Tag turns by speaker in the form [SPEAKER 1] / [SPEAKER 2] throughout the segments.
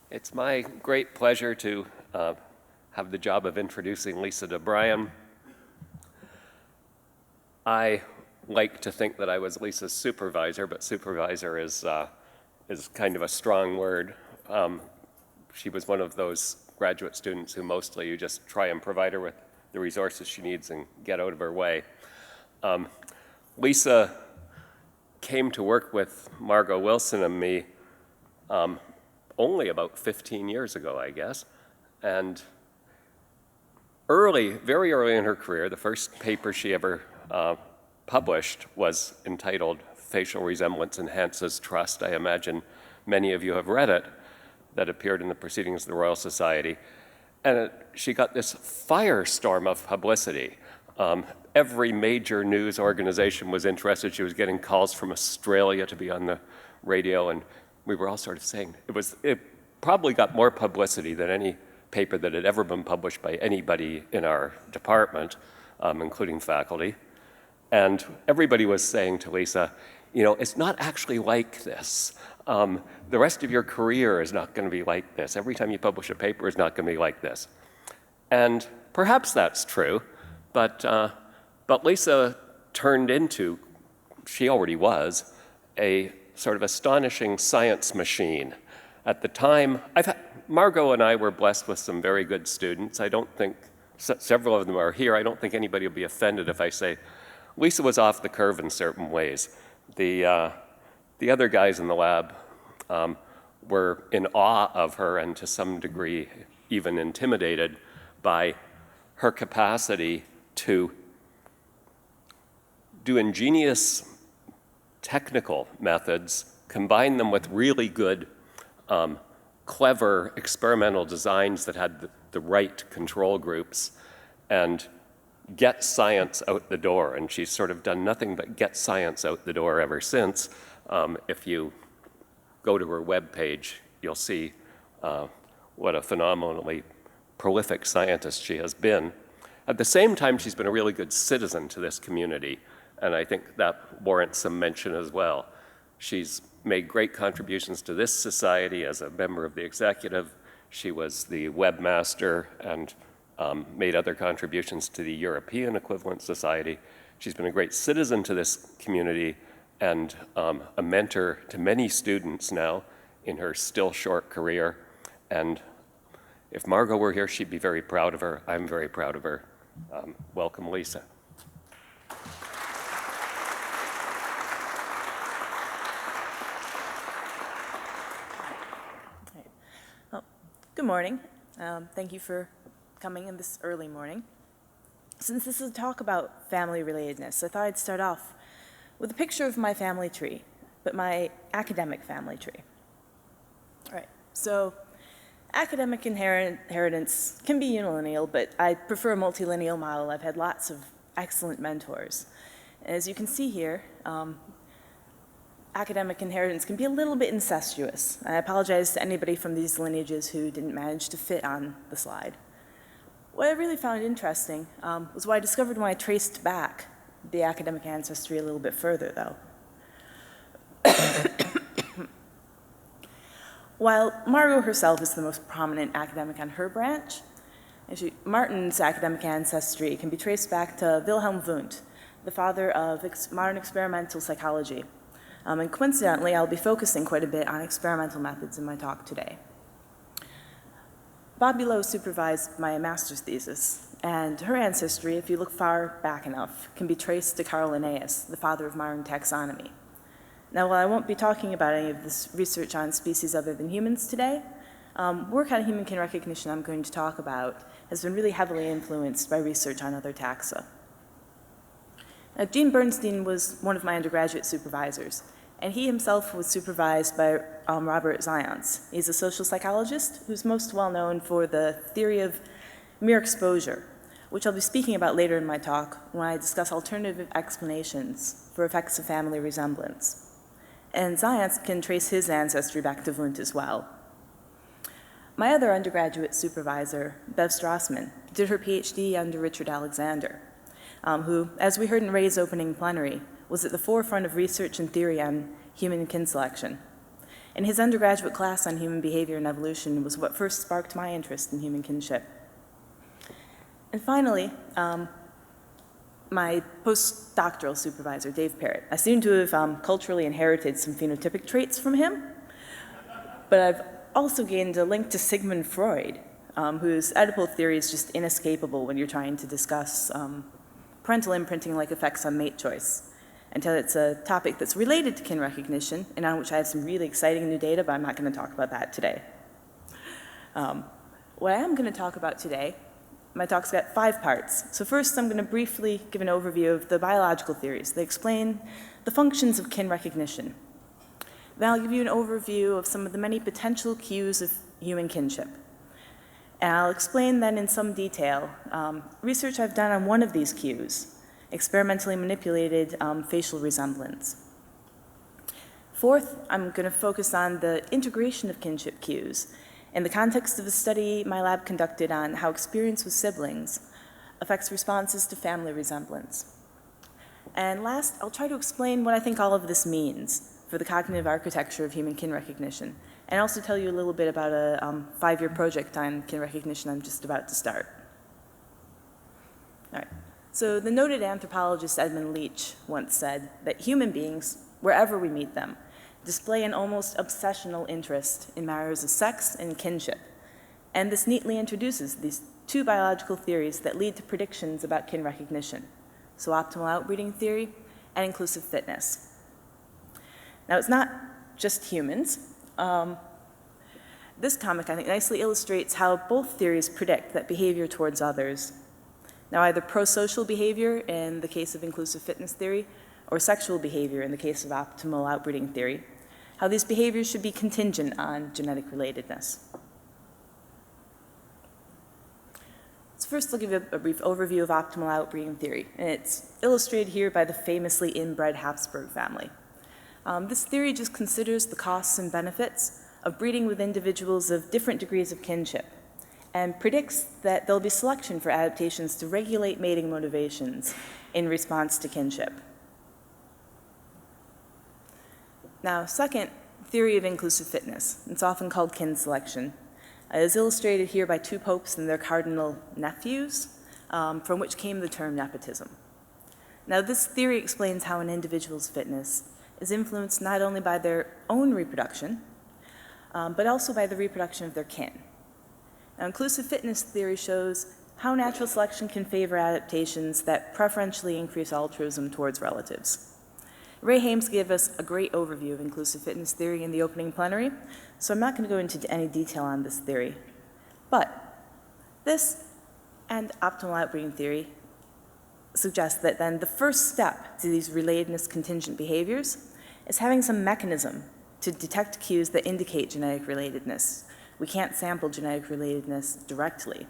[SPEAKER 1] It's my great pleasure to have the job of introducing Lisa DeBruine. I like to think that I was Lisa's supervisor, but supervisor is kind of a strong word. She was one of those graduate students who mostly you just try and provide her with the resources she needs and get out of her way. Lisa came to work with Margot Wilson and me only about 15 years ago, I guess. And very early in her career, the first paper she ever published was entitled Facial Resemblance Enhances Trust. I imagine many of you have read it, that appeared in the Proceedings of the Royal Society. And she got this firestorm of publicity. Every major news organization was interested. She was getting calls from Australia to be on the radio, and we were all sort of saying, it probably got more publicity than any paper that had ever been published by anybody in our department, including faculty. And everybody was saying to Lisa, you know, it's not actually like this. The rest of your career is not going to be like this. Every time you publish a paper, it's not going to be like this. And perhaps that's true, but Lisa turned into, she already was, a sort of astonishing science machine. At the time, Margot and I were blessed with some very good students. I don't think, several of them are here, I don't think anybody will be offended if I say Lisa was off the curve in certain ways. The other guys in the lab were in awe of her and to some degree even intimidated by her capacity to do ingenious technical methods, combine them with really good, clever experimental designs that had the right control groups, and get science out the door. And she's sort of done nothing but get science out the door ever since. If you go to her webpage, you'll see what a phenomenally prolific scientist she has been. At the same time, she's been a really good citizen to this community, and I think that warrants some mention as well. She's made great contributions to this society as a member of the executive. She was the webmaster and made other contributions to the European Equivalent Society. She's been a great citizen to this community and a mentor to many students now in her still short career. And if Margot were here, she'd be very proud of her. I'm very proud of her. Welcome, Lisa.
[SPEAKER 2] Well, good morning. Thank you for coming in this early morning. Since this is a talk about family relatedness, I thought I'd start off with a picture of my family tree, but my academic family tree. All right, so academic inheritance can be unilineal, but I prefer a multilineal model. I've had lots of excellent mentors. As you can see here, academic inheritance can be a little bit incestuous. I apologize to anybody from these lineages who didn't manage to fit on the slide. What I really found interesting was what I discovered when I traced back the academic ancestry a little bit further, though. While Margot herself is the most prominent academic on her branch, actually, Martin's academic ancestry can be traced back to Wilhelm Wundt, the father of modern experimental psychology. And coincidentally, I'll be focusing quite a bit on experimental methods in my talk today. Bob Below supervised my master's thesis, and her ancestry, if you look far back enough, can be traced to Carl Linnaeus, the father of modern taxonomy. Now, while I won't be talking about any of this research on species other than humans today, work on human kin recognition I'm going to talk about has been really heavily influenced by research on other taxa. Now, Gene Bernstein was one of my undergraduate supervisors, and he himself was supervised by Robert Zajonc. He's a social psychologist who's most well known for the theory of mere exposure, which I'll be speaking about later in my talk when I discuss alternative explanations for effects of family resemblance. And Zajonc can trace his ancestry back to Wundt as well. My other undergraduate supervisor, Bev Strassman, did her PhD under Richard Alexander, who, as we heard in Ray's opening plenary, was at the forefront of research and theory on human kin selection. and his undergraduate class on human behavior and evolution was what first sparked my interest in human kinship. And finally, my postdoctoral supervisor, Dave Parrott. I seem to have culturally inherited some phenotypic traits from him, but I've also gained a link to Sigmund Freud, whose Oedipal theory is just inescapable when you're trying to discuss parental imprinting-like effects on mate choice. Until it's a topic that's related to kin recognition, and on which I have some really exciting new data, but I'm not going to talk about that today. What I am going to talk about today, my talk's got 5 parts. So first, I'm going to briefly give an overview of the biological theories. They explain the functions of kin recognition. Then I'll give you an overview of some of the many potential cues of human kinship. And I'll explain then in some detail research I've done on one of these cues, experimentally manipulated facial resemblance. Fourth, I'm going to focus on the integration of kinship cues in the context of a study my lab conducted on how experience with siblings affects responses to family resemblance. And last, I'll try to explain what I think all of this means for the cognitive architecture of human kin recognition, and also tell you a little bit about a 5-year project on kin recognition I'm just about to start. All right. So the noted anthropologist Edmund Leach once said that human beings, wherever we meet them, display an almost obsessional interest in matters of sex and kinship. And this neatly introduces these 2 biological theories that lead to predictions about kin recognition. So optimal outbreeding theory and inclusive fitness. Now, it's not just humans. This comic, I think, nicely illustrates how both theories predict that behavior towards others, now either prosocial behavior in the case of inclusive fitness theory, or sexual behavior in the case of optimal outbreeding theory, how these behaviors should be contingent on genetic relatedness. So first, I'll give you a brief overview of optimal outbreeding theory, and it's illustrated here by the famously inbred Habsburg family. This theory just considers the costs and benefits of breeding with individuals of different degrees of kinship, and predicts that there'll be selection for adaptations to regulate mating motivations in response to kinship. Now, second, theory of inclusive fitness. It's often called kin selection. It is illustrated here by 2 popes and their cardinal nephews, from which came the term nepotism. Now, this theory explains how an individual's fitness is influenced not only by their own reproduction, but also by the reproduction of their kin. Now, inclusive fitness theory shows how natural selection can favor adaptations that preferentially increase altruism towards relatives. Ray Hames gave us a great overview of inclusive fitness theory in the opening plenary, so I'm not going to go into any detail on this theory. But this and optimal outbreeding theory suggest that then the first step to these relatedness contingent behaviors is having some mechanism to detect cues that indicate genetic relatedness. We can't sample genetic relatedness directly,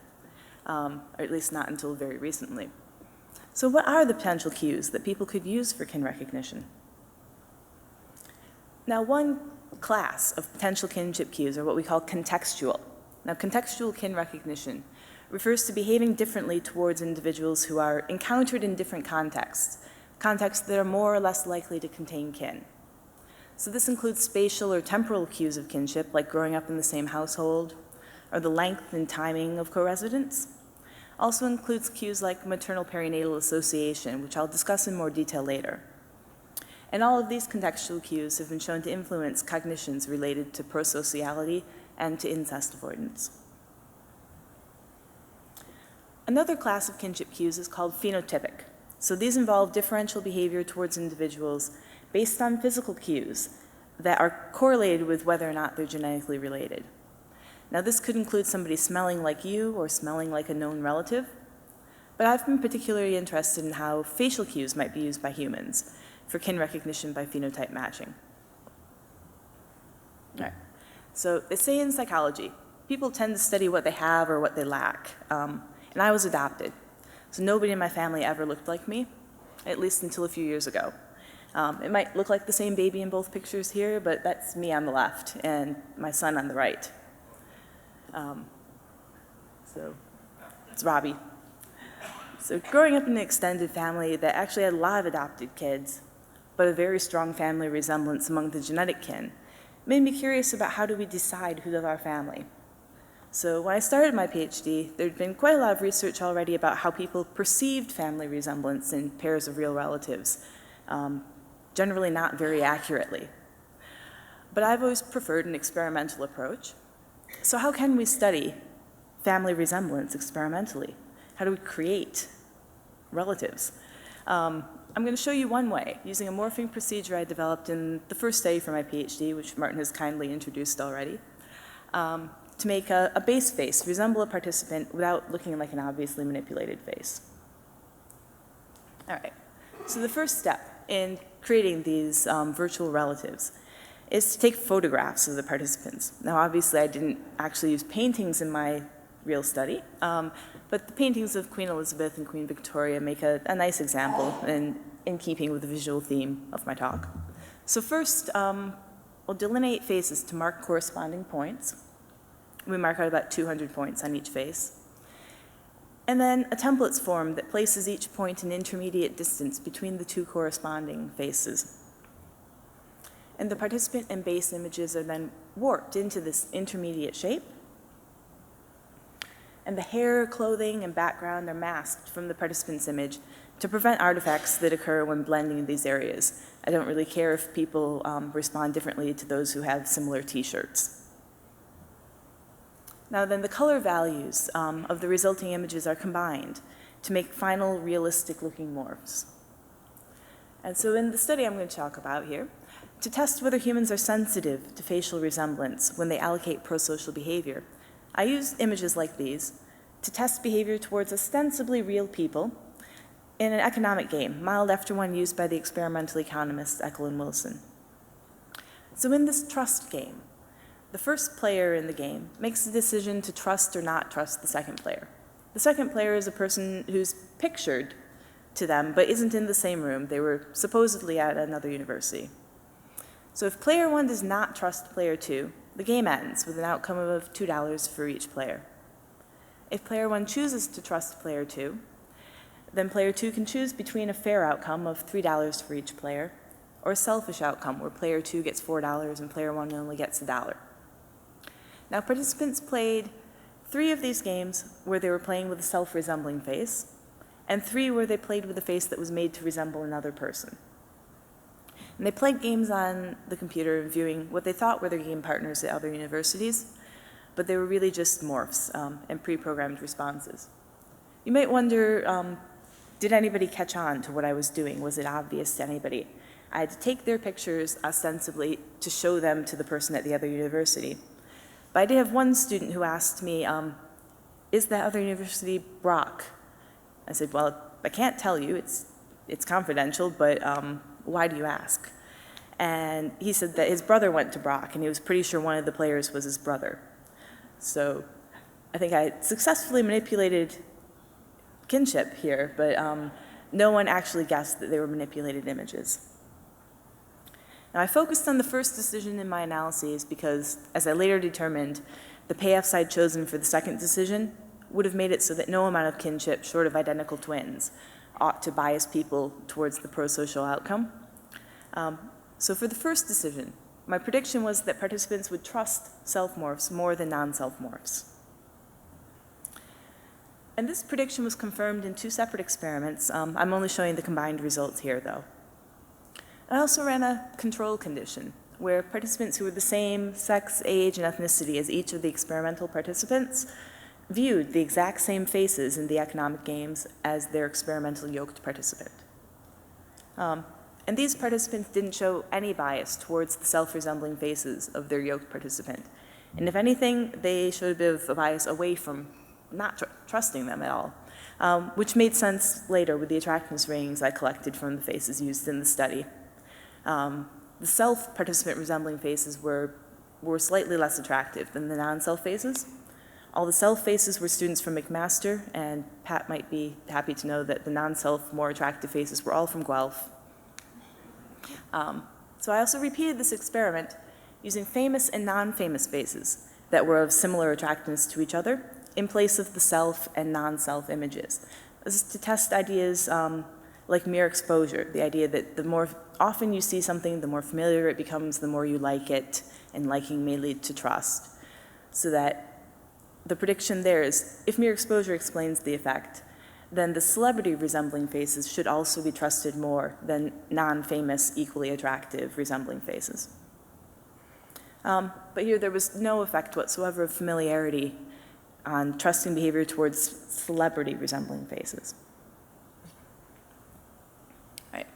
[SPEAKER 2] or at least not until very recently. So what are the potential cues that people could use for kin recognition? Now, one class of potential kinship cues are what we call contextual. Now, contextual kin recognition refers to behaving differently towards individuals who are encountered in different contexts that are more or less likely to contain kin. So this includes spatial or temporal cues of kinship, like growing up in the same household, or the length and timing of co-residence. Also includes cues like maternal perinatal association, which I'll discuss in more detail later. And all of these contextual cues have been shown to influence cognitions related to prosociality and to incest avoidance. Another class of kinship cues is called phenotypic. So these involve differential behavior towards individuals based on physical cues that are correlated with whether or not they're genetically related. Now, this could include somebody smelling like you or smelling like a known relative, but I've been particularly interested in how facial cues might be used by humans for kin recognition by phenotype matching. All right. So they say in psychology, people tend to study what they have or what they lack, and I was adopted. So nobody in my family ever looked like me, at least until a few years ago. It might look like the same baby in both pictures here, but that's me on the left and my son on the right. So it's Robbie. So growing up in an extended family that actually had a lot of adopted kids, but a very strong family resemblance among the genetic kin, made me curious about how do we decide who's our family. So when I started my PhD, there'd been quite a lot of research already about how people perceived family resemblance in pairs of real relatives, generally not very accurately. But I've always preferred an experimental approach. So how can we study family resemblance experimentally? How do we create relatives? I'm going to show you one way, using a morphing procedure I developed in the first study for my PhD, which Martin has kindly introduced already, to make a base face resemble a participant without looking like an obviously manipulated face. All right, so the first step in creating these virtual relatives is to take photographs of the participants. Now, obviously, I didn't actually use paintings in my real study, but the paintings of Queen Elizabeth and Queen Victoria make a nice example in keeping with the visual theme of my talk. So first, we'll delineate faces to mark corresponding points. We mark out about 200 points on each face. And then a template's formed that places each point an intermediate distance between the two corresponding faces. And the participant and base images are then warped into this intermediate shape. And the hair, clothing, and background are masked from the participant's image to prevent artifacts that occur when blending these areas. I don't really care if people respond differently to those who have similar t-shirts. Now then, the color values of the resulting images are combined to make final realistic-looking morphs. And so in the study I'm going to talk about here, to test whether humans are sensitive to facial resemblance when they allocate prosocial behavior, I used images like these to test behavior towards ostensibly real people in an economic game, modeled after one used by the experimental economists Eckel and Wilson. So in this trust game, the first player in the game makes the decision to trust or not trust the second player. The second player is a person who's pictured to them but isn't in the same room. They were supposedly at another university. So if player one does not trust player two, the game ends with an outcome of $2 for each player. If player one chooses to trust player two, then player two can choose between a fair outcome of $3 for each player or a selfish outcome where player two gets $4 and player one only gets $1. Now, participants played 3 of these games where they were playing with a self-resembling face, and 3 where they played with a face that was made to resemble another person. And they played games on the computer viewing what they thought were their game partners at other universities, but they were really just morphs and pre-programmed responses. You might wonder, did anybody catch on to what I was doing? Was it obvious to anybody? I had to take their pictures ostensibly to show them to the person at the other university. But I did have one student who asked me, is that other university Brock? I said, well, I can't tell you, it's confidential, but why do you ask? And he said that his brother went to Brock, and he was pretty sure one of the players was his brother. So I think I successfully manipulated kinship here, but no one actually guessed that they were manipulated images. Now, I focused on the first decision in my analyses because, as I later determined, the payoffs I'd chosen for the second decision would have made it so that no amount of kinship, short of identical twins, ought to bias people towards the prosocial outcome. So for the first decision, my prediction was that participants would trust self-morphs more than non-self-morphs. And this prediction was confirmed in 2 separate experiments. I'm only showing the combined results here, though. I also ran a control condition, where participants who were the same sex, age, and ethnicity as each of the experimental participants viewed the exact same faces in the economic games as their experimental yoked participant. And these participants didn't show any bias towards the self-resembling faces of their yoked participant. And if anything, they showed a bit of a bias away from not trusting them at all, which made sense later with the attractiveness ratings I collected from the faces used in the study. The self-participant resembling faces were slightly less attractive than the non-self faces. All the self faces were students from McMaster, and Pat might be happy to know that the non-self, more attractive faces were all from Guelph. So I also repeated this experiment using famous and non-famous faces that were of similar attractiveness to each other in place of the self and non-self images. This is to test ideas like mere exposure, the idea that the more often you see something, the more familiar it becomes, the more you like it, and liking may lead to trust. So that the prediction there is, if mere exposure explains the effect, then the celebrity-resembling faces should also be trusted more than non-famous, equally attractive resembling faces. But here there was no effect whatsoever of familiarity on trusting behavior towards celebrity-resembling faces. All right.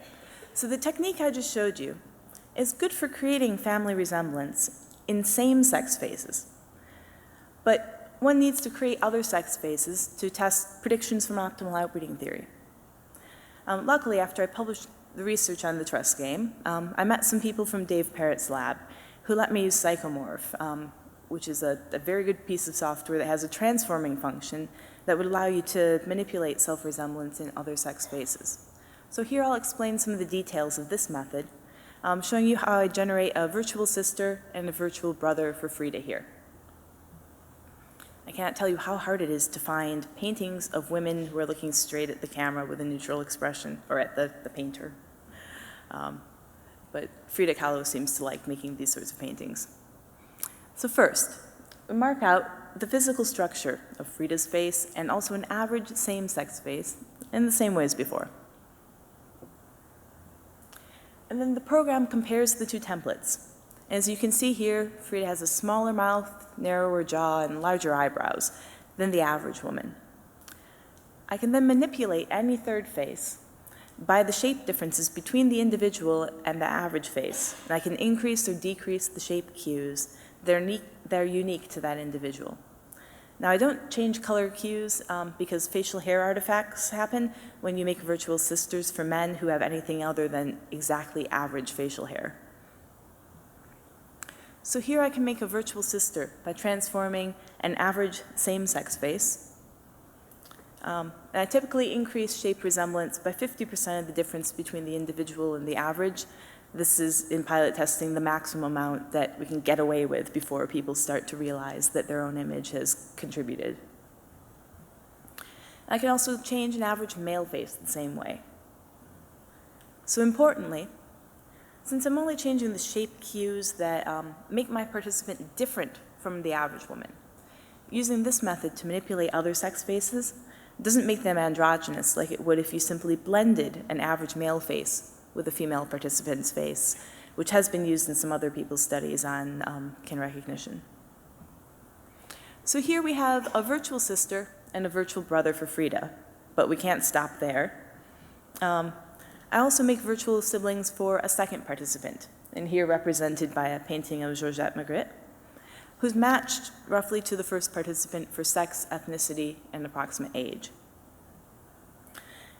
[SPEAKER 2] So the technique I just showed you is good for creating family resemblance in same-sex faces. But one needs to create other sex faces to test predictions from optimal outbreeding theory. Luckily, after I published the research on the trust game, I met some people from Dave Parrott's lab who let me use Psychomorph, which is a very good piece of software that has a transforming function that would allow you to manipulate self-resemblance in other sex faces. So here I'll explain some of the details of this method, showing you how I generate a virtual sister and a virtual brother for Frida here. I can't tell you how hard it is to find paintings of women who are looking straight at the camera with a neutral expression, or at the painter. But Frida Kahlo seems to like making these sorts of paintings. So first, we mark out the physical structure of Frida's face and also an average same-sex face in the same way as before. And then the program compares the two templates. As you can see here, Frida has a smaller mouth, narrower jaw, and larger eyebrows than the average woman. I can then manipulate any third face by the shape differences between the individual and the average face. And I can increase or decrease the shape cues that are unique to that individual. Now, I don't change color cues because facial hair artifacts happen when you make virtual sisters for men who have anything other than exactly average facial hair. So here I can make a virtual sister by transforming an average same-sex face. And I typically increase shape resemblance by 50% of the difference between the individual and the average. This is, in pilot testing, the maximum amount that we can get away with before people start to realize that their own image has contributed. I can also change an average male face the same way. So importantly, since I'm only changing the shape cues that make my participant different from the average woman, using this method to manipulate other sex faces doesn't make them androgynous like it would if you simply blended an average male face with a female participant's face, which has been used in some other people's studies on kin recognition. So here we have a virtual sister and a virtual brother for Frida, but we can't stop there. I also make virtual siblings for a second participant, and here represented by a painting of Georgette Magritte, who's matched roughly to the first participant for sex, ethnicity, and approximate age.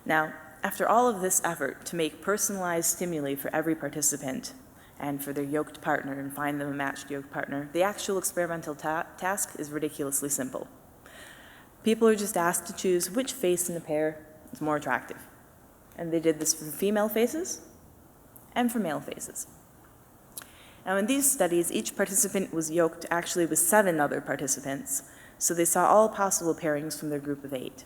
[SPEAKER 2] Now, after all of this effort to make personalized stimuli for every participant and for their yoked partner and find them a matched yoked partner, the actual experimental task is ridiculously simple. People are just asked to choose which face in the pair is more attractive. And they did this for female faces and for male faces. Now, in these studies, each participant was yoked actually with 7 other participants, so they saw all possible pairings from their group of 8.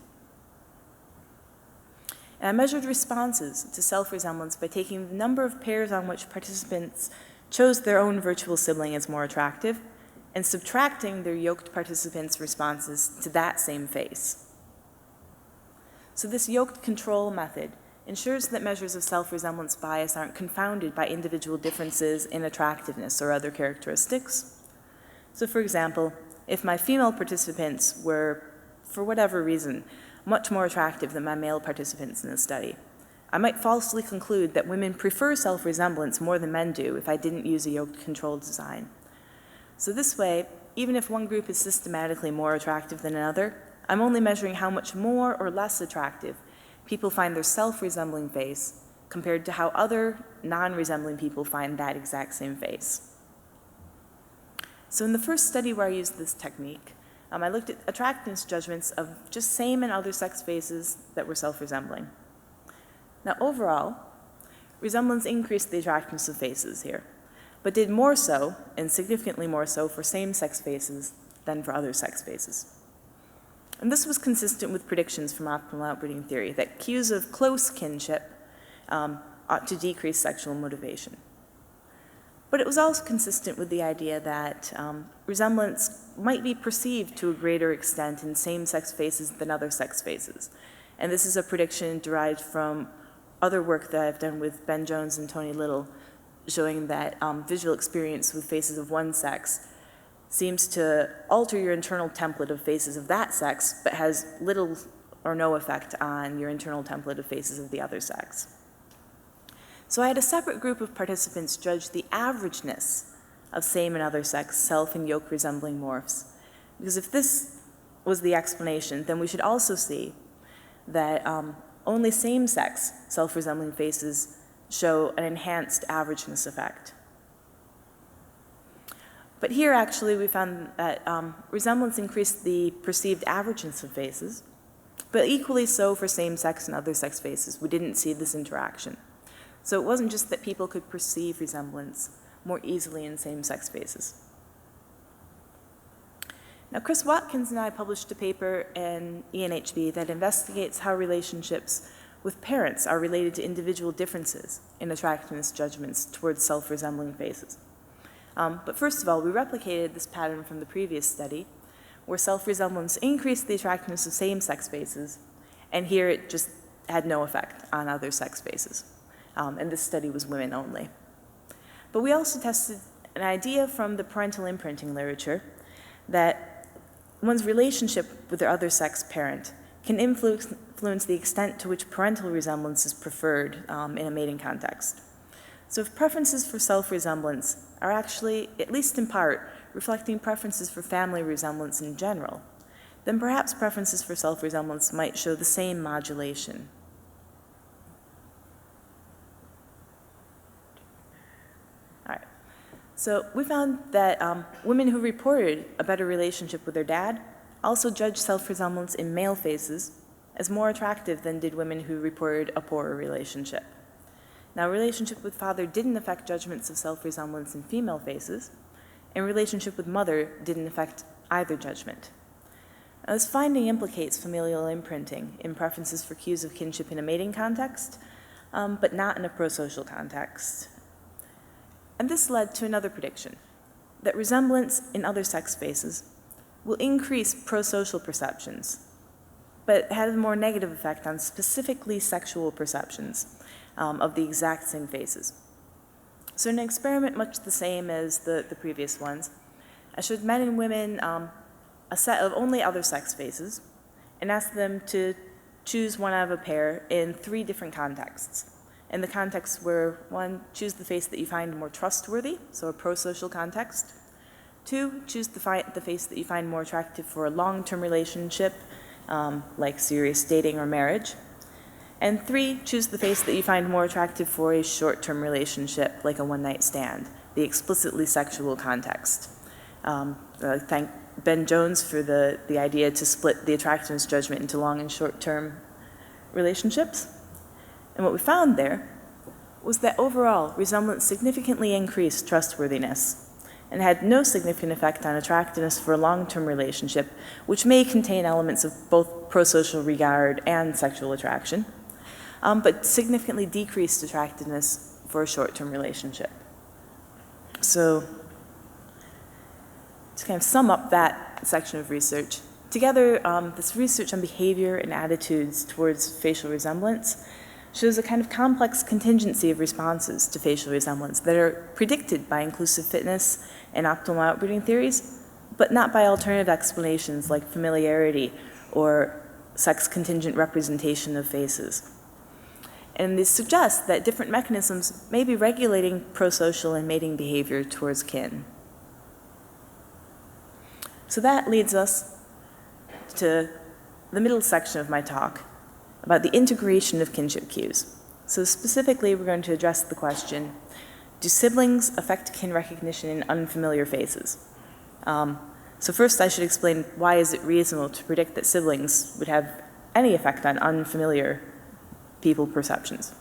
[SPEAKER 2] And I measured responses to self-resemblance by taking the number of pairs on which participants chose their own virtual sibling as more attractive and subtracting their yoked participants' responses to that same face. So this yoked control method ensures that measures of self-resemblance bias aren't confounded by individual differences in attractiveness or other characteristics. So for example, if my female participants were, for whatever reason, much more attractive than my male participants in the study, I might falsely conclude that women prefer self-resemblance more than men do if I didn't use a yoked control design. So this way, even if one group is systematically more attractive than another, I'm only measuring how much more or less attractive people find their self-resembling face compared to how other non-resembling people find that exact same face. So in the first study where I used this technique, I looked at attractiveness judgments of just same and other sex faces that were self-resembling. Now overall, resemblance increased the attractiveness of faces here, but did more so, and significantly more so, for same-sex faces than for other sex faces. And this was consistent with predictions from optimal outbreeding theory that cues of close kinship ought to decrease sexual motivation. But it was also consistent with the idea that resemblance might be perceived to a greater extent in same-sex faces than other sex faces. And this is a prediction derived from other work that I've done with Ben Jones and Tony Little, showing that visual experience with faces of one sex seems to alter your internal template of faces of that sex, but has little or no effect on your internal template of faces of the other sex. So I had a separate group of participants judge the averageness of same and other sex self and yoke resembling morphs. Because if this was the explanation, then we should also see that only same-sex self-resembling faces show an enhanced averageness effect. But here, actually, we found that resemblance increased the perceived averageness of faces, but equally so for same-sex and other sex faces. We didn't see this interaction. So it wasn't just that people could perceive resemblance more easily in same-sex faces. Now, Chris Watkins and I published a paper in ENHB that investigates how relationships with parents are related to individual differences in attractiveness judgments towards self-resembling faces. But first of all, we replicated this pattern from the previous study, where self-resemblance increased the attractiveness of same-sex faces, and here it just had no effect on other sex faces. And this study was women only. But we also tested an idea from the parental imprinting literature that one's relationship with their other sex parent can influence the extent to which parental resemblance is preferred in a mating context. So if preferences for self-resemblance are actually, at least in part, reflecting preferences for family resemblance in general, then perhaps preferences for self-resemblance might show the same modulation. All right. So we found that women who reported a better relationship with their dad also judged self-resemblance in male faces as more attractive than did women who reported a poorer relationship. Now, relationship with father didn't affect judgments of self-resemblance in female faces, and relationship with mother didn't affect either judgment. Now, this finding implicates familial imprinting in preferences for cues of kinship in a mating context, but not in a prosocial context. And this led to another prediction, that resemblance in other sex faces will increase prosocial perceptions, but had a more negative effect on specifically sexual perceptions of the exact same faces. So in an experiment much the same as the previous ones, I showed men and women a set of only other sex faces and asked them to choose one out of a pair in 3 different contexts. And the contexts were, 1, choose the face that you find more trustworthy, so a prosocial context. 2, choose the face that you find more attractive for a long-term relationship, like serious dating or marriage. And 3, choose the face that you find more attractive for a short-term relationship, like a one-night stand, the explicitly sexual context. Thank Ben Jones for the idea to split the attractiveness judgment into long and short-term relationships. And what we found there was that overall, resemblance significantly increased trustworthiness and had no significant effect on attractiveness for a long-term relationship, which may contain elements of both prosocial regard and sexual attraction, but significantly decreased attractiveness for a short-term relationship. So to kind of sum up that section of research, together this research on behavior and attitudes towards facial resemblance shows a kind of complex contingency of responses to facial resemblance that are predicted by inclusive fitness and optimal outbreeding theories, but not by alternative explanations like familiarity or sex-contingent representation of faces. And this suggests that different mechanisms may be regulating prosocial and mating behavior towards kin. So that leads us to the middle section of my talk about the integration of kinship cues. So specifically, we're going to address the question, do siblings affect kin recognition in unfamiliar faces? So first I should explain why is it reasonable to predict that siblings would have any effect on unfamiliar people perceptions.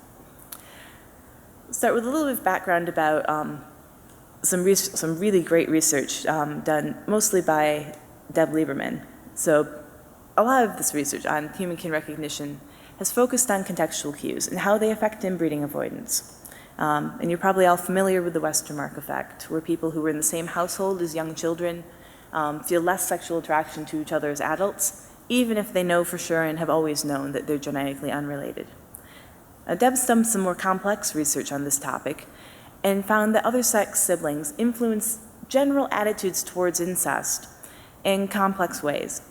[SPEAKER 2] Let's start with a little bit of background about some really great research done mostly by Deb Lieberman. So a lot of this research on human kin recognition has focused on contextual cues and how they affect inbreeding avoidance. And you're probably all familiar with the Westermark effect, where people who were in the same household as young children feel less sexual attraction to each other as adults, even if they know for sure and have always known that they're genetically unrelated. Deb's done some more complex research on this topic and found that other sex siblings influence general attitudes towards incest in complex ways.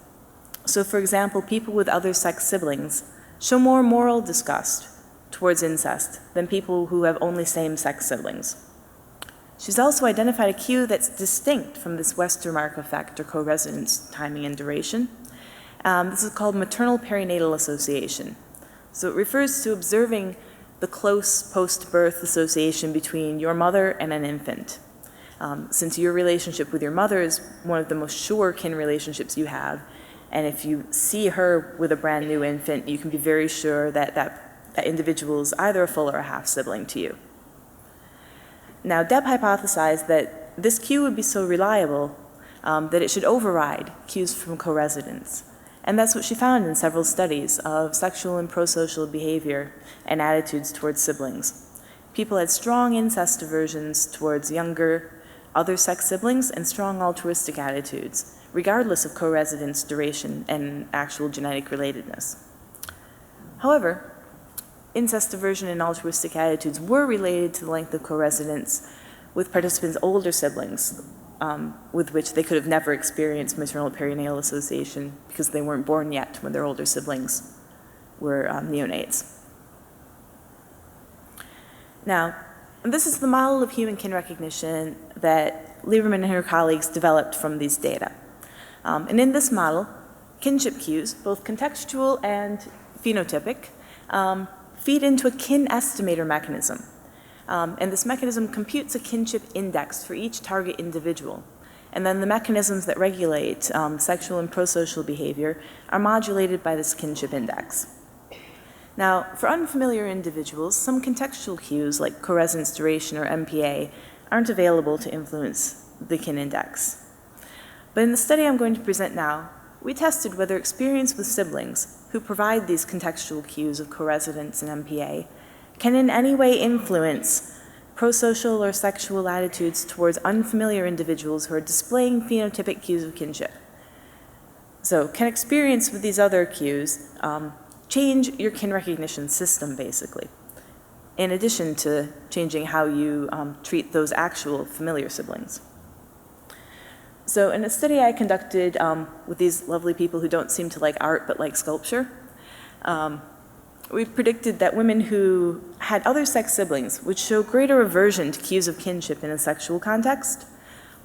[SPEAKER 2] So for example, people with other sex siblings show more moral disgust towards incest than people who have only same-sex siblings. She's also identified a cue that's distinct from this Westermark effect or co-residence timing and duration. This is called maternal perinatal association. So it refers to observing the close post-birth association between your mother and an infant. Since your relationship with your mother is one of the most sure kin relationships you have, and if you see her with a brand new infant, you can be very sure that that individual is either a full or a half sibling to you. Now, Deb hypothesized that this cue would be so reliable that it should override cues from co-residence. And that's what she found in several studies of sexual and prosocial behavior and attitudes towards siblings. People had strong incest aversions towards younger, other sex siblings and strong altruistic attitudes, regardless of co-residence duration and actual genetic relatedness. However, incest aversion and altruistic attitudes were related to the length of co-residence with participants' older siblings, with which they could have never experienced maternal perinatal association because they weren't born yet when their older siblings were neonates. Now, this is the model of human kin recognition that Lieberman and her colleagues developed from these data. And in this model, kinship cues, both contextual and phenotypic, feed into a kin estimator mechanism. And this mechanism computes a kinship index for each target individual. And then the mechanisms that regulate sexual and prosocial behavior are modulated by this kinship index. Now, for unfamiliar individuals, some contextual cues like coresonance duration or MPA aren't available to influence the kin index. But in the study I'm going to present now, we tested whether experience with siblings who provide these contextual cues of coresonance and MPA can in any way influence prosocial or sexual attitudes towards unfamiliar individuals who are displaying phenotypic cues of kinship. So can experience with these other cues change your kin recognition system, basically, in addition to changing how you treat those actual familiar siblings. So in a study I conducted with these lovely people who don't seem to like art but like sculpture, we predicted that women who had other sex siblings would show greater aversion to cues of kinship in a sexual context,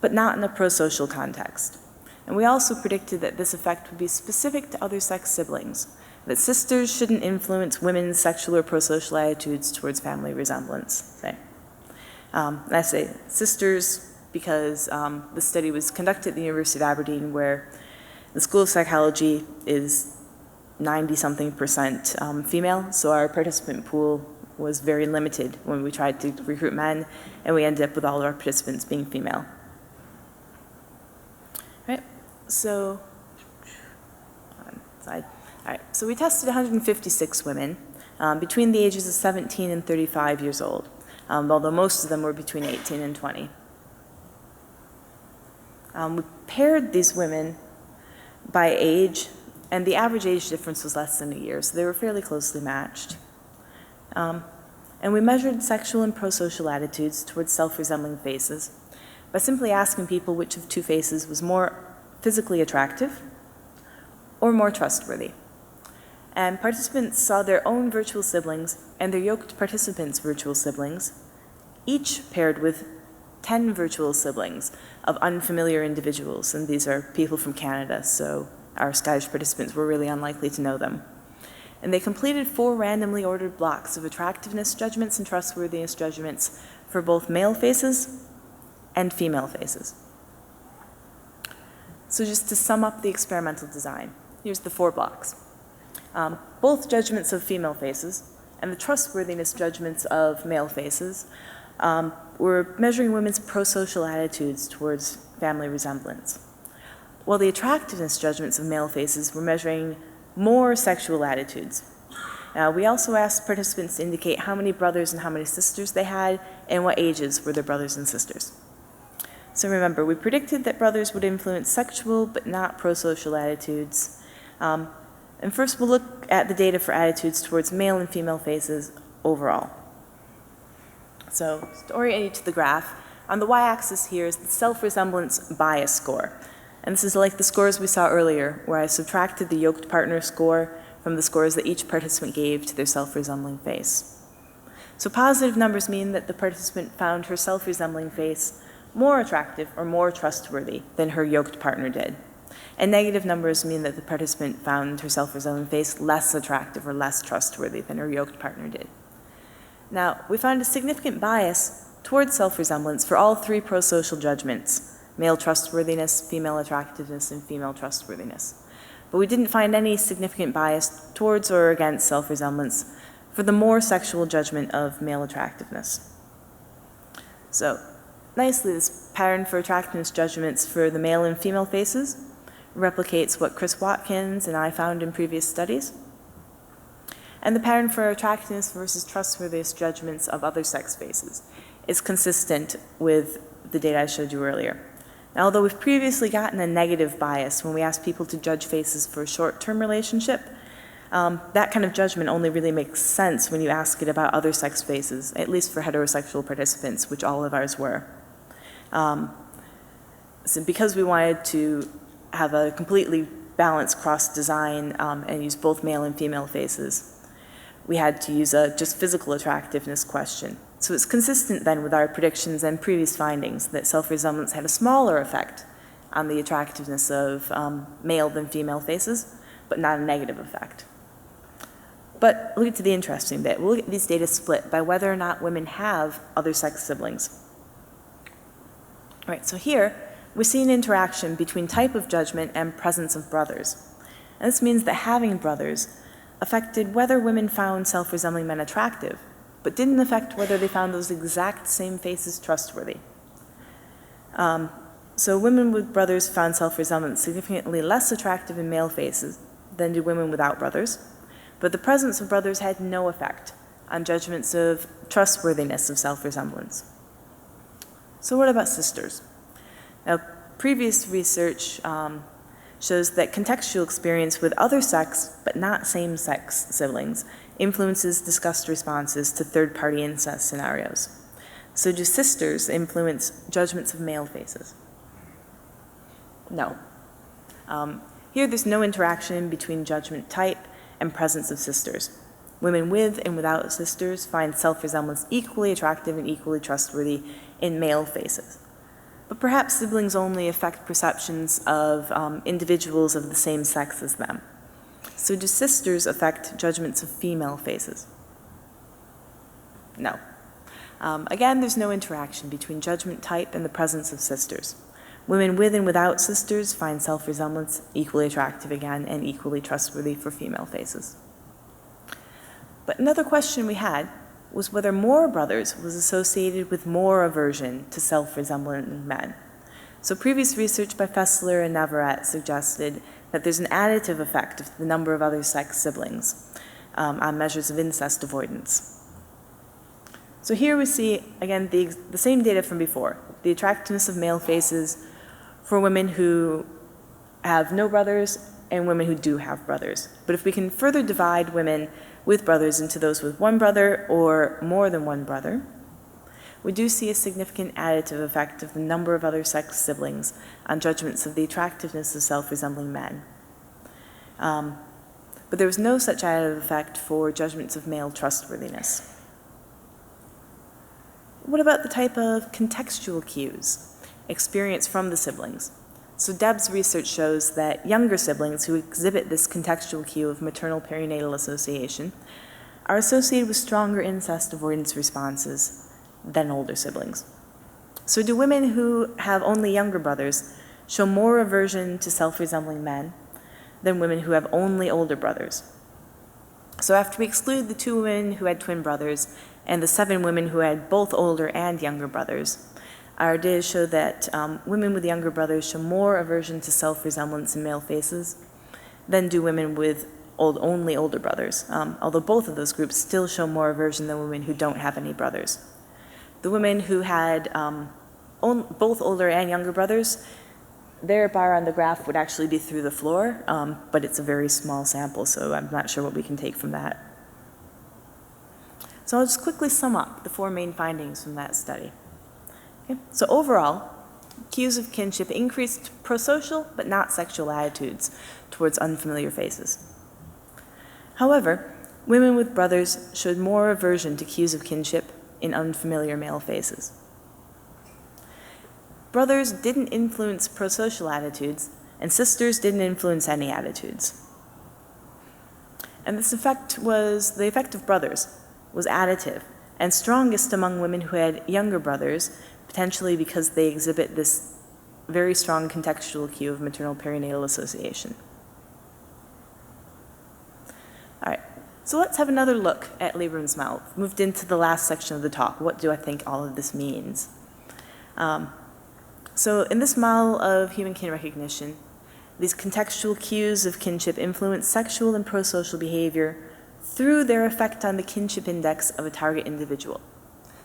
[SPEAKER 2] but not in a prosocial context. And we also predicted that this effect would be specific to other sex siblings, that sisters shouldn't influence women's sexual or prosocial attitudes towards family resemblance. And I say sisters because the study was conducted at the University of Aberdeen, where the School of Psychology is 90-something% female, so our participant pool was very limited when we tried to recruit men, and we ended up with all of our participants being female. All right, so we tested 156 women between the ages of 17 and 35 years old, although most of them were between 18 and 20. We paired these women by age, and the average age difference was less than a year, so they were fairly closely matched. And we measured sexual and prosocial attitudes towards self-resembling faces by simply asking people which of two faces was more physically attractive or more trustworthy. And participants saw their own virtual siblings and their yoked participants' virtual siblings, each paired with 10 virtual siblings of unfamiliar individuals, and these are people from Canada, so our Scottish participants were really unlikely to know them. And they completed 4 randomly ordered blocks of attractiveness judgments and trustworthiness judgments for both male faces and female faces. So just to sum up the experimental design, here's the 4 blocks. Both judgments of female faces and the trustworthiness judgments of male faces were measuring women's prosocial attitudes towards family resemblance, while the attractiveness judgments of male faces were measuring more sexual attitudes. We also asked participants to indicate how many brothers and how many sisters they had, and what ages were their brothers and sisters. So remember, we predicted that brothers would influence sexual but not prosocial attitudes. And first we'll look at the data for attitudes towards male and female faces overall. So to orient you to the graph, on the y-axis here is the self-resemblance bias score. And this is like the scores we saw earlier, where I subtracted the yoked partner score from the scores that each participant gave to their self-resembling face. So positive numbers mean that the participant found her self-resembling face more attractive or more trustworthy than her yoked partner did. And negative numbers mean that the participant found her self-resembling face less attractive or less trustworthy than her yoked partner did. Now, we found a significant bias towards self-resemblance for all three prosocial judgments: male trustworthiness, female attractiveness, and female trustworthiness. But we didn't find any significant bias towards or against self-resemblance for the more sexual judgment of male attractiveness. So, nicely, this pattern for attractiveness judgments for the male and female faces replicates what Chris Watkins and I found in previous studies. And the pattern for attractiveness versus trustworthiness judgments of other sex faces is consistent with the data I showed you earlier. Now, although we've previously gotten a negative bias when we ask people to judge faces for a short-term relationship, that kind of judgment only really makes sense when you ask it about other sex faces, at least for heterosexual participants, which all of ours were. So because we wanted to have a completely balanced cross-design and use both male and female faces, we had to use a just physical attractiveness question. So it's consistent then with our predictions and previous findings that self-resemblance had a smaller effect on the attractiveness of male than female faces, but not a negative effect. But we'll get to the interesting bit. We'll get these data split by whether or not women have other sex siblings. All right, so here we see an interaction between type of judgment and presence of brothers. And this means that having brothers affected whether women found self-resembling men attractive, but didn't affect whether they found those exact same faces trustworthy. So women with brothers found self-resemblance significantly less attractive in male faces than did women without brothers, but the presence of brothers had no effect on judgments of trustworthiness of self-resemblance. So what about sisters? Now, previous research shows that contextual experience with other sex, but not same-sex siblings, influences disgust responses to third-party incest scenarios. So do sisters influence judgments of male faces? No. Here there's no interaction between judgment type and presence of sisters. Women with and without sisters find self-resemblance equally attractive and equally trustworthy in male faces. But perhaps siblings only affect perceptions of individuals of the same sex as them. So do sisters affect judgments of female faces? No. Again, there's no interaction between judgment type and the presence of sisters. Women with and without sisters find self-resemblance equally attractive again and equally trustworthy for female faces. But another question we had was whether more brothers was associated with more aversion to self-resembling men. So previous research by Fessler and Navarrete suggested that there's an additive effect of the number of other sex siblings on measures of incest avoidance. So here we see, again, the same data from before, the attractiveness of male faces for women who have no brothers and women who do have brothers. But if we can further divide women with brothers into those with one brother or more than one brother, we do see a significant additive effect of the number of other sex siblings on judgments of the attractiveness of self-resembling men. But there was no such additive effect for judgments of male trustworthiness. What about the type of contextual cues experienced from the siblings? So Deb's research shows that younger siblings who exhibit this contextual cue of maternal perinatal association are associated with stronger incest avoidance responses than older siblings. So do women who have only younger brothers show more aversion to self-resembling men than women who have only older brothers? So after we exclude the 2 women who had twin brothers and the 7 women who had both older and younger brothers, our data show that women with younger brothers show more aversion to self-resemblance in male faces than do women with only older brothers, although both of those groups still show more aversion than women who don't have any brothers. The women who had both older and younger brothers, their bar on the graph would actually be through the floor, but it's a very small sample, so I'm not sure what we can take from that. So I'll just quickly sum up the 4 main findings from that study. Okay. So overall, cues of kinship increased prosocial but not sexual attitudes towards unfamiliar faces. However, women with brothers showed more aversion to cues of kinship in unfamiliar male faces. Brothers didn't influence prosocial attitudes, and sisters didn't influence any attitudes. And the effect of brothers was additive and strongest among women who had younger brothers, potentially because they exhibit this very strong contextual cue of maternal perinatal association. All right, so let's have another look at Lieberman's model. Moved into the last section of the talk. What do I think all of this means? So in this model of human kin recognition, these contextual cues of kinship influence sexual and prosocial behavior through their effect on the kinship index of a target individual.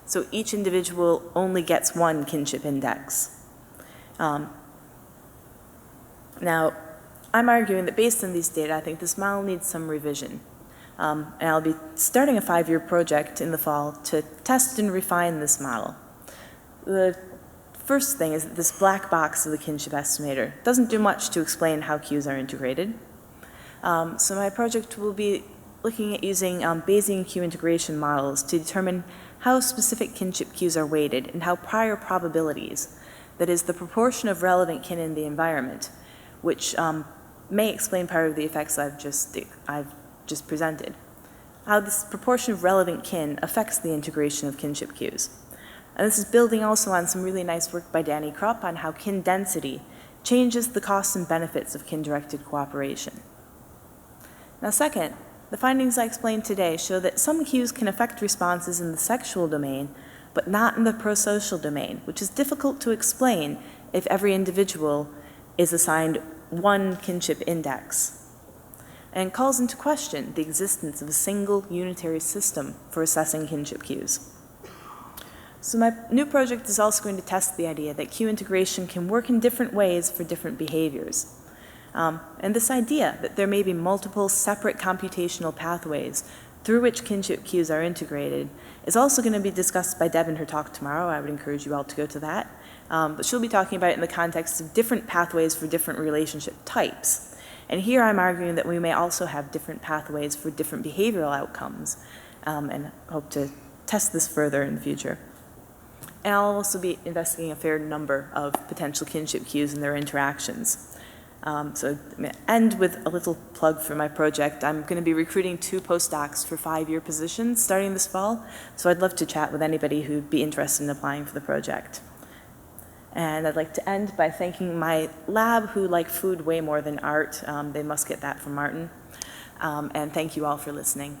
[SPEAKER 2] So each individual only gets one kinship index. Now, I'm arguing that based on these data, I think this model needs some revision. And I'll be starting a 5-year project in the fall to test and refine this model. The first thing is that this black box of the kinship estimator doesn't do much to explain how cues are integrated. So my project will be looking at using Bayesian cue integration models to determine how specific kinship cues are weighted and how prior probabilities, that is, the proportion of relevant kin in the environment, which may explain part of the effects I've just presented, how this proportion of relevant kin affects the integration of kinship cues. And this is building also on some really nice work by Danny Krupp on how kin density changes the costs and benefits of kin-directed cooperation. Now second, the findings I explained today show that some cues can affect responses in the sexual domain, but not in the prosocial domain, which is difficult to explain if every individual is assigned one kinship index, and calls into question the existence of a single unitary system for assessing kinship cues. So my new project is also going to test the idea that cue integration can work in different ways for different behaviors. And this idea that there may be multiple separate computational pathways through which kinship cues are integrated is also going to be discussed by Deb in her talk tomorrow. I would encourage you all to go to that. But she'll be talking about it in the context of different pathways for different relationship types. And here I'm arguing that we may also have different pathways for different behavioral outcomes, and hope to test this further in the future. And I'll also be investigating a fair number of potential kinship cues and their interactions. So I'm going to end with a little plug for my project. I'm going to be recruiting 2 postdocs for 5-year positions starting this fall, so I'd love to chat with anybody who'd be interested in applying for the project. And I'd like to end by thanking my lab, who like food way more than art. They must get that from Martin. And thank you all for listening.